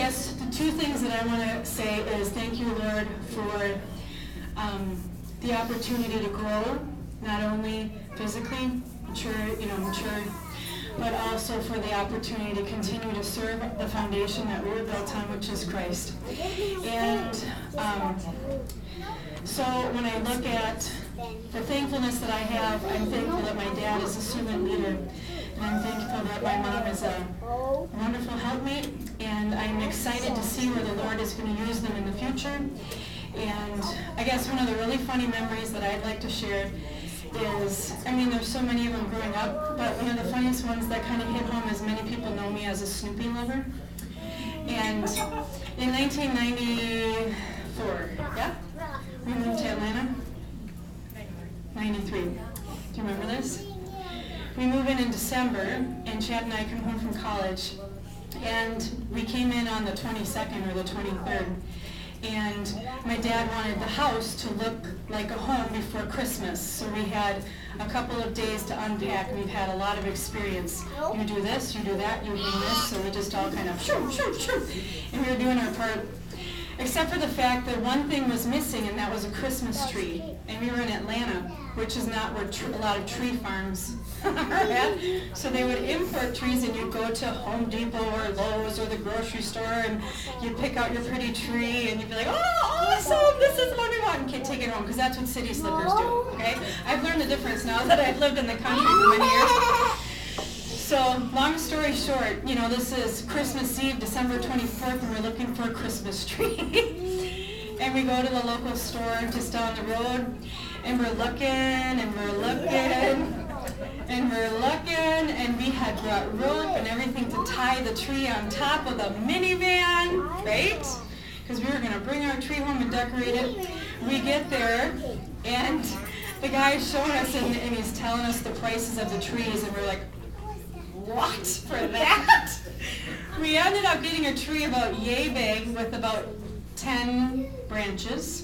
guess the two things that I want to say is thank you, Lord, for the opportunity to grow, not only physically mature, but also for the opportunity to continue to serve the foundation that we were built on, which is Christ. And so when I look at the thankfulness that I have, I'm thankful that my dad is a servant leader. And I'm thankful that my mom is a wonderful helpmate. And I'm excited to see where the Lord is going to use them in the future. And I guess one of the really funny memories that I'd like to share is, there's so many of them growing up, but one of the funniest ones that kind of hit home is many people know me as a Snoopy lover. And in 1994, we moved to Atlanta. 93. Do you remember this? We move in December, and Chad and I come home from college, and we came in on the 22nd or the 23rd. And my dad wanted the house to look like a home before Christmas. So we had a couple of days to unpack. We've had a lot of experience. You do this, you do that, you do this. So we just all kind of shoo. And we were doing our part. Except for the fact that one thing was missing, and that was a Christmas tree. And we were in Atlanta, which is not where a lot of tree farms are at. So they would import trees, and you'd go to Home Depot or Lowe's or the grocery store, and you'd pick out your pretty tree, and you'd be like, oh, awesome, this is what we want, and take it home, because that's what city slickers do, okay? I've learned the difference now that I've lived in the country for many years. So, long story short, this is Christmas Eve, December 24th, and we're looking for a Christmas tree. And we go to the local store just down the road, and we're looking, and we had brought rope and everything to tie the tree on top of the minivan, right? Because we were going to bring our tree home and decorate it. We get there, and the guy's showing us, and he's telling us the prices of the trees, and we're like, what for that? We ended up getting a tree about yay big with about 10 branches.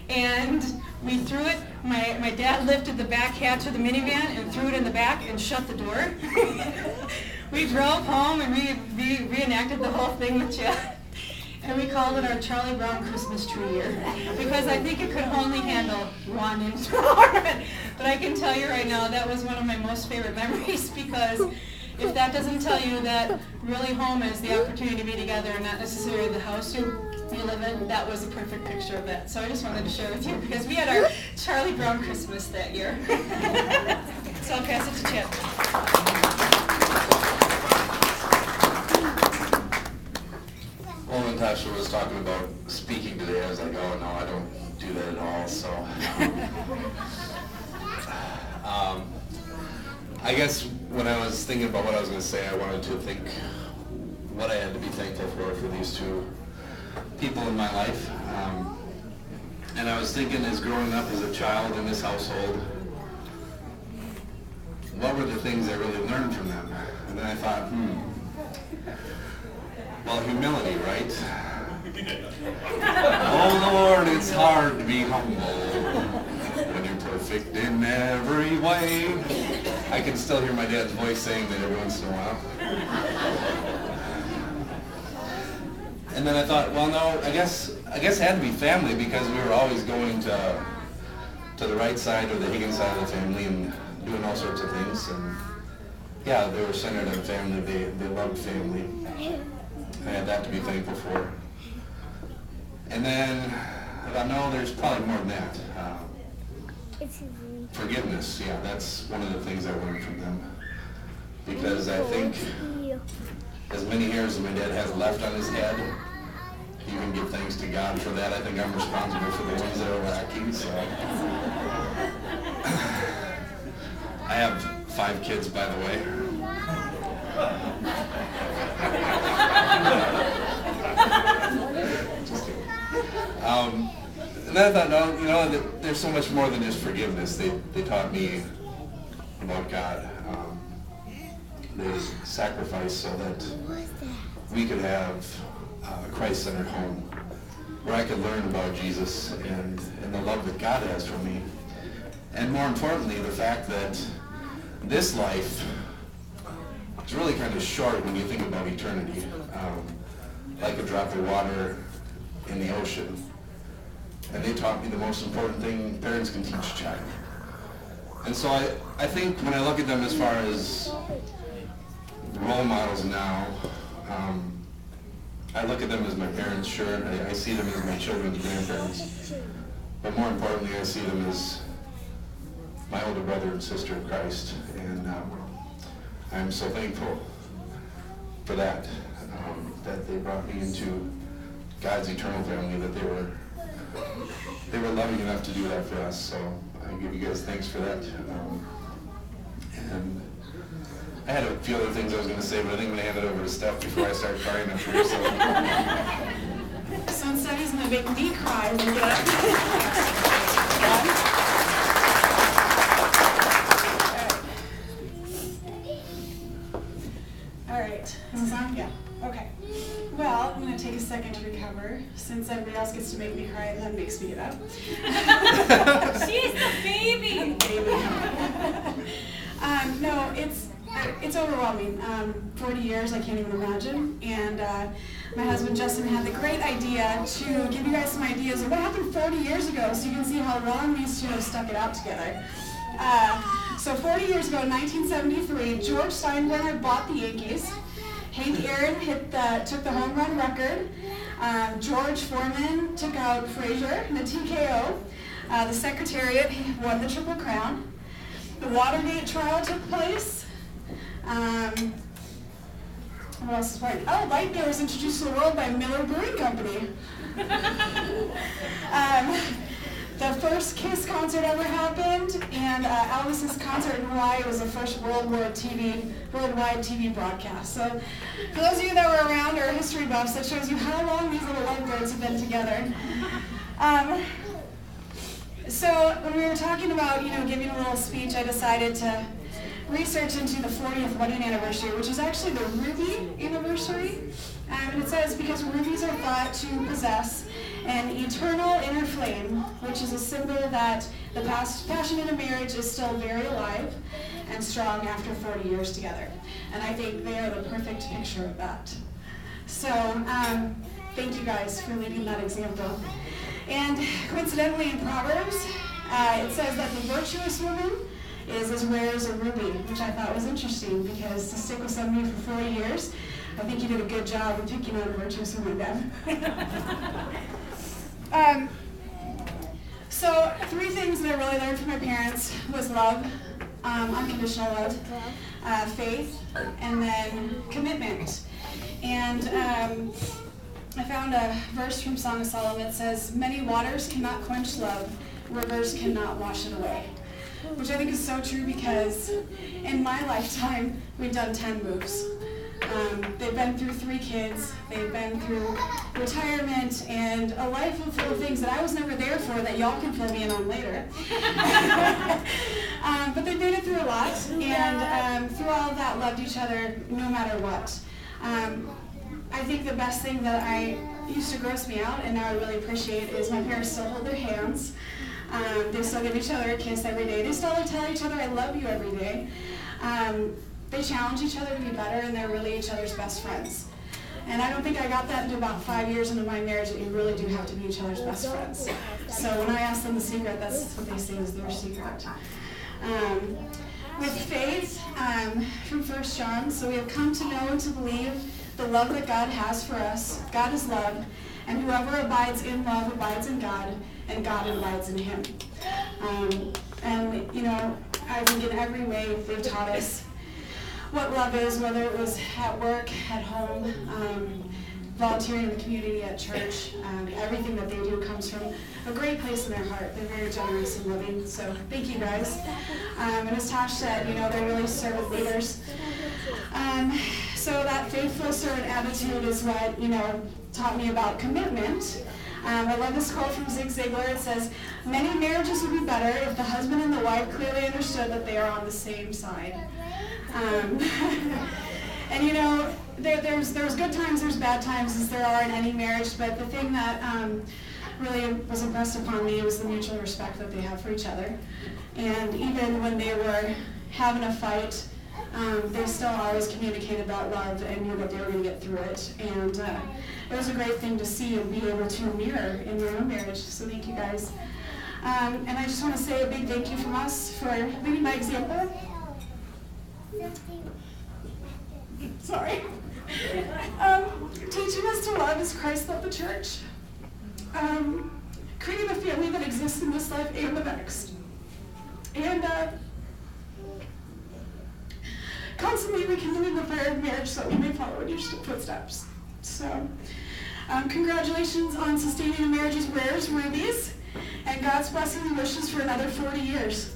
And we threw it, my dad lifted the back hatch of the minivan and threw it in the back and shut the door. We drove home and we reenacted the whole thing with Chad. And we called it our Charlie Brown Christmas tree year, because I think it could only handle one installment. But I can tell you right now, that was one of my most favorite memories, because if that doesn't tell you that really home is the opportunity to be together and not necessarily the house you live in, that was a perfect picture of that. So I just wanted to share with you, because we had our Charlie Brown Christmas that year. So I'll pass it to Chip. Well, Natosha was talking about speaking today, I was like, oh no, I don't do that at all. So, I guess when I was thinking about what I was going to say, I wanted to think what I had to be thankful for these two people in my life. And I was thinking, as growing up as a child in this household, what were the things I really learned from them? And then I thought, well, humility, right? Oh Lord, it's hard to be humble when you're perfect in every way. I can still hear my dad's voice saying that every once in a while. And then I thought, well, no, I guess it had to be family, because we were always going to the Wright side or the Higgins side of the family and doing all sorts of things. And yeah, they were centered on family. They loved family. I had that to be thankful for. And then I thought, no, there's probably more than that. Forgiveness, yeah, that's one of the things I learned from them. Because I think as many hairs as my dad has left on his head, you can give thanks to God for that. I think I'm responsible for the ones that are lacking. So I have 5 kids, by the way. Just kidding. And then I thought, no, there's so much more than just forgiveness. They taught me about God. They sacrificed so that we could have a Christ-centered home where I could learn about Jesus and the love that God has for me. And more importantly, the fact that this life is really kind of short when you think about eternity. Like like a drop of water in the ocean. And they taught me the most important thing parents can teach a child. And so I think when I look at them as far as role models now, I look at them as my parents, sure. I see them as my children's grandparents. But more importantly, I see them as my older brother and sister in Christ. And I'm so thankful for that, that they brought me into God's eternal family, that they were loving enough to do that for us. So I give you guys thanks for that. And I had a few other things I was going to say, but I think I'm going to hand it over to Steph before I start crying up here. So instead he's going to make me cry when we get up. All right. Is this on? Yeah. Okay. Well, I'm going to take a second to recover, since everybody else gets to make me cry and then makes me get up. She's the baby. No, it's overwhelming. 40 years, I can't even imagine. And my husband Justin had the great idea to give you guys some ideas of what happened 40 years ago, so you can see how long these two have stuck it out together. So 40 years ago, in 1973, George Steinbrenner bought the Yankees. Hank Aaron took the home run record. George Foreman took out Frazier in the TKO. The Secretariat won the Triple Crown. The Watergate trial took place. What else is funny? Oh, light beer was introduced to the world by Miller Brewing Company. The first Kiss concert ever happened, and Elvis's concert in Hawaii was the first worldwide TV broadcast. So for those of you that were around or history buffs, that shows you how long these little lovebirds have been together. So when we were talking about, giving a little speech, I decided to research into the 40th wedding anniversary, which is actually the ruby anniversary. And it says, because rubies are thought to possess an eternal inner flame, which is a symbol that the passion in a marriage is still very alive and strong after 40 years together. And I think they are the perfect picture of that. So thank you guys for leading that example. And coincidentally in Proverbs, it says that the virtuous woman is as rare as a ruby, which I thought was interesting, because to stick with somebody for 40 years, I think you did a good job of picking out a virtuous woman, Deb. So 3 things that I really learned from my parents was love, unconditional love, faith, and then commitment. And I found a verse from Song of Solomon that says, "Many waters cannot quench love, rivers cannot wash it away." Which I think is so true, because in my lifetime, we've done 10 moves. They've been through 3 kids, they've been through retirement, and a life full of things that I was never there for that y'all can fill me in on later. But they made it through a lot, and through all of that, loved each other no matter what. I think the best thing that I used to gross me out, and now I really appreciate, is my parents still hold their hands. They still give each other a kiss every day. They still tell each other, "I love you," every day. They challenge each other to be better, and they're really each other's best friends. And I don't think I got that until about 5 years into my marriage, that you really do have to be each other's best friends. So when I ask them the secret, that's what they say is their secret. With faith, from 1 John, so we have come to know and to believe the love that God has for us. God is love, and whoever abides in love abides in God, and God abides in him. I think in every way they've taught us what love is, whether it was at work, at home, volunteering in the community, at church. Everything that they do comes from a great place in their heart. They're very generous and loving, so thank you guys. And as Tosh said, they're really servant leaders. So that faithful servant attitude is what, taught me about commitment. I love this quote from Zig Ziglar. It says, "Many marriages would be better if the husband and the wife clearly understood that they are on the same side." And there's good times, there's bad times, as there are in any marriage, but the thing that really was impressed upon me was the mutual respect that they have for each other. And even when they were having a fight, they still always communicated about love and knew that they were going to get through it. And it was a great thing to see and be able to mirror in your own marriage. So thank you guys. And I just want to say a big thank you from us for leading by example. Sorry. Teaching us to love as Christ loved the church. Creating a family that exists in this life and the next. And constantly rekindling the fire of marriage so that we may follow in your footsteps. So, congratulations on sustaining a marriage as rare as Ruby's, and God's blessing and wishes for another 40 years.